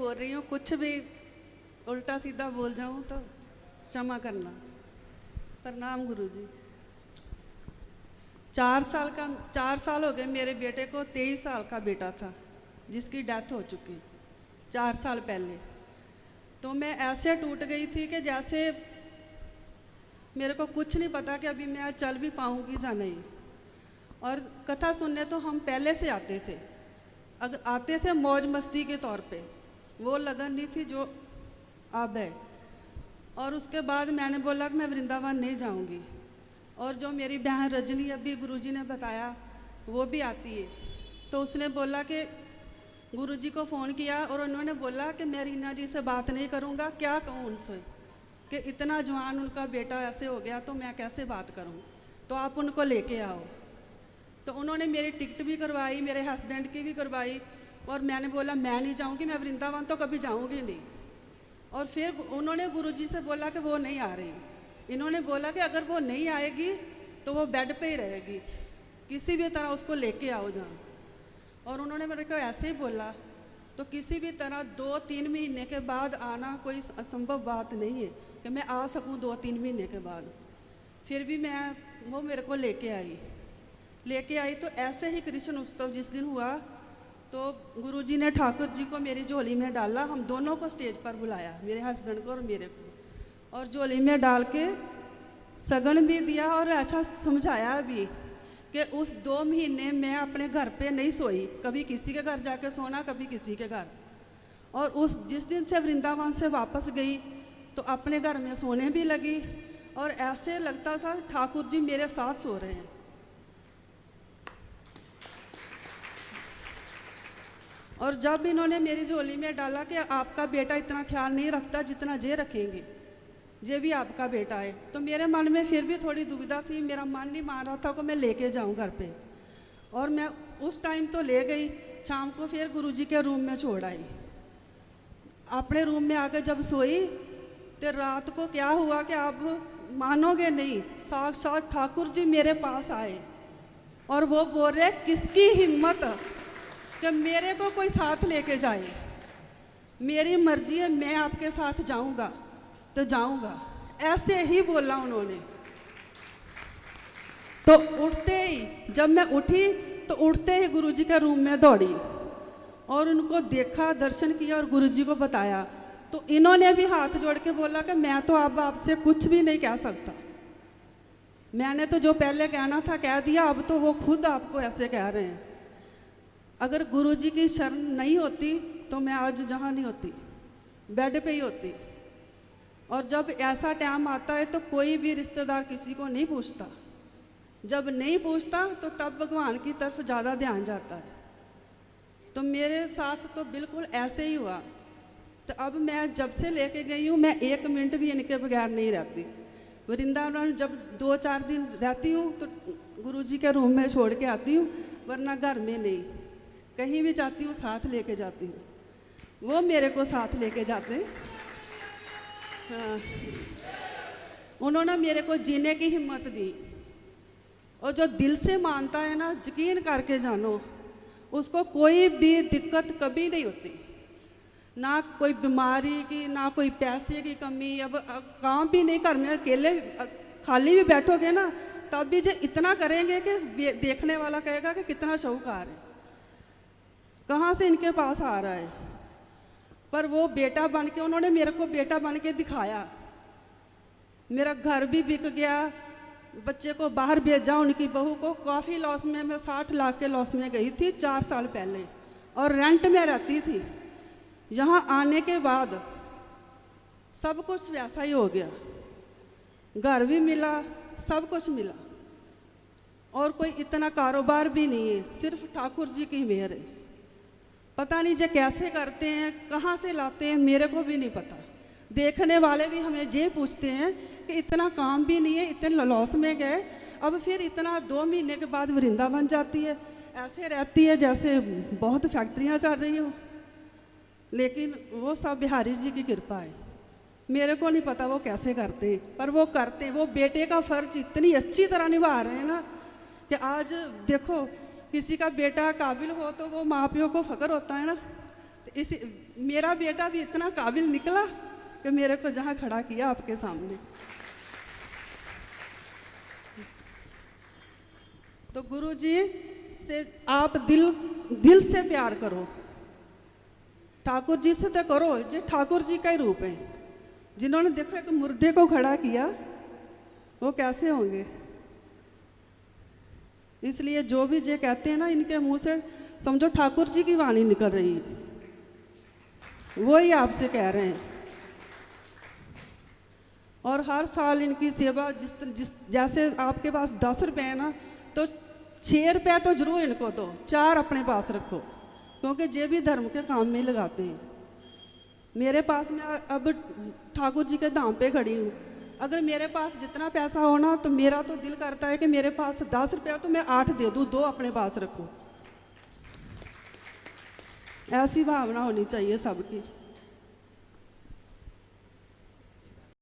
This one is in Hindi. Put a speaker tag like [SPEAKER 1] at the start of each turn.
[SPEAKER 1] बोल रही हूँ, कुछ भी उल्टा सीधा बोल जाऊँ तो क्षमा करना। प्रणाम गुरुजी। 4 साल हो गए मेरे बेटे को। 23 साल का बेटा था जिसकी डेथ हो चुकी 4 साल पहले। तो मैं ऐसे टूट गई थी कि जैसे मेरे को कुछ नहीं पता कि अभी मैं चल भी पाऊँगी या नहीं। और कथा सुनने तो हम पहले से आते थे, अगर आते थे मौज मस्ती के तौर पे, वो लगन नहीं थी जो अब है। और उसके बाद मैंने बोला कि मैं वृंदावन नहीं जाऊंगी। और जो मेरी बहन रजनी अभी गुरुजी ने बताया वो भी आती है, तो उसने बोला कि गुरुजी को फ़ोन किया और उन्होंने बोला कि मैं रीना जी से बात नहीं करूंगा, क्या कहूँ उनसे कि इतना जवान उनका बेटा ऐसे हो गया तो मैं कैसे बात करूँ, तो आप उनको लेके आओ। तो उन्होंने मेरी टिकट भी करवाई, मेरे हस्बैंड की भी करवाई। और मैंने बोला मैं नहीं जाऊँगी, मैं वृंदावन तो कभी जाऊँगी नहीं। और फिर उन्होंने गुरुजी से बोला कि वो नहीं आ रही। इन्होंने बोला कि अगर वो नहीं आएगी तो वो बेड पे ही रहेगी, किसी भी तरह उसको लेके आओ जहाँ। और उन्होंने मेरे को ऐसे ही बोला। तो किसी भी तरह 2-3 महीने के बाद आना कोई असंभव बात नहीं है कि मैं आ सकूँ 2-3 महीने के बाद। फिर भी वो मेरे को लेके आई। तो ऐसे ही कृष्ण उत्सव जिस दिन हुआ तो गुरुजी ने ठाकुर जी को मेरी झोली में डाला। हम दोनों को स्टेज पर बुलाया, मेरे हस्बैंड को और मेरे को, और झोली में डाल के सगन भी दिया और अच्छा समझाया भी कि उस 2 महीने मैं अपने घर पे नहीं सोई, कभी किसी के घर जाके सोना, कभी किसी के घर। और जिस दिन से वृंदावन से वापस गई तो अपने घर में सोने भी लगी और ऐसे लगता था ठाकुर जी मेरे साथ सो रहे हैं। और जब इन्होंने मेरी झोली में डाला कि आपका बेटा इतना ख्याल नहीं रखता जितना जे रखेंगे, जे भी आपका बेटा है, तो मेरे मन में फिर भी थोड़ी दुविधा थी। मेरा मन नहीं मान रहा था कि मैं लेके जाऊं घर पे। और मैं उस टाइम तो ले गई। शाम को फिर गुरुजी के रूम में छोड़ आई। अपने रूम में आकर जब सोई तो रात को क्या हुआ कि आप मानोगे नहीं, साक्षात ठाकुर जी मेरे पास आए और वो बोल रहे किसकी हिम्मत कि मेरे को कोई साथ लेके जाए, मेरी मर्जी है, मैं आपके साथ जाऊंगा तो जाऊंगा। ऐसे ही बोला उन्होंने। तो उठते ही जब मैं उठी तो उठते ही गुरुजी के रूम में दौड़ी और उनको देखा, दर्शन किया और गुरुजी को बताया। तो इन्होंने भी हाथ जोड़ के बोला कि मैं तो अब आपसे कुछ भी नहीं कह सकता, मैंने तो जो पहले कहना था कह दिया, अब तो वो खुद आपको ऐसे कह रहे हैं। अगर गुरुजी की शरण नहीं होती तो मैं आज जहाँ नहीं होती, बेड पे ही होती। और जब ऐसा टाइम आता है तो कोई भी रिश्तेदार किसी को नहीं पूछता, जब नहीं पूछता तो तब भगवान की तरफ ज़्यादा ध्यान जाता है। तो मेरे साथ तो बिल्कुल ऐसे ही हुआ। तो अब मैं जब से लेके गई हूँ मैं 1 मिनट भी इनके बगैर नहीं रहती। वृंदावन जब 2-4 दिन रहती हूँ तो गुरुजी के रूम में छोड़ के आती हूँ, वरना घर में नहीं। कहीं भी जाती हूँ साथ लेके जाती हूँ, वो मेरे को साथ लेके जाते हैं। हाँ, उन्होंने मेरे को जीने की हिम्मत दी। और जो दिल से मानता है ना, यकीन करके जानो, उसको कोई भी दिक्कत कभी नहीं होती, ना कोई बीमारी की, ना कोई पैसे की कमी। अब काम भी नहीं, घर में अकेले खाली भी बैठोगे ना तब भी जो इतना करेंगे कि देखने वाला कहेगा कि कितना शाहूकार है, कहाँ से इनके पास आ रहा है। पर वो बेटा बन के, उन्होंने मेरे को बेटा बन के दिखाया। मेरा घर भी बिक गया, बच्चे को बाहर भेजा, उनकी बहू को। काफ़ी लॉस में, मैं 60 लाख के लॉस में गई थी 4 साल पहले और रेंट में रहती थी। यहाँ आने के बाद सब कुछ वैसा ही हो गया, घर भी मिला, सब कुछ मिला। और कोई इतना कारोबार भी नहीं है, सिर्फ ठाकुर जी की मेहर है। पता नहीं जो कैसे करते हैं, कहाँ से लाते हैं, मेरे को भी नहीं पता। देखने वाले भी हमें ये पूछते हैं कि इतना काम भी नहीं है, इतने लॉस में गए, अब फिर इतना 2 महीने के बाद वृंदावन जाती है, ऐसे रहती है जैसे बहुत फैक्ट्रियाँ चल रही हो। लेकिन वो सब बिहारी जी की कृपा है, मेरे को नहीं पता वो कैसे करते हैं, पर वो करते हैं। वो बेटे का फ़र्ज इतनी अच्छी तरह निभा रहे हैं ना कि आज देखो, किसी का बेटा काबिल हो तो वो माँ प्यो को फ़ख्र होता है ना। तो इसी मेरा बेटा भी इतना काबिल निकला कि मेरे को जहाँ खड़ा किया आपके सामने। तो गुरु जी से आप दिल से प्यार करो। ठाकुर जी से तो करो, जो ठाकुर जी का ही रूप है। जिन्होंने देखो एक मुर्दे को खड़ा किया, वो कैसे होंगे। इसलिए जो भी जे कहते हैं ना, इनके मुंह से समझो ठाकुर जी की वाणी निकल रही है, वो ही आपसे कह रहे हैं। और हर साल इनकी सेवा जिस जैसे आपके पास 10 रुपये है ना, तो 6 रुपये तो जरूर इनको दो, 4 अपने पास रखो, क्योंकि जे भी धर्म के काम में लगाते हैं। मेरे पास मैं अब ठाकुर जी के धाम पे खड़ी हूँ, अगर मेरे पास जितना पैसा हो ना, तो मेरा तो दिल करता है कि मेरे पास 10 रुपया तो मैं 8 दे दूँ, 2 अपने पास रखूँ। ऐसी भावना होनी चाहिए सबकी।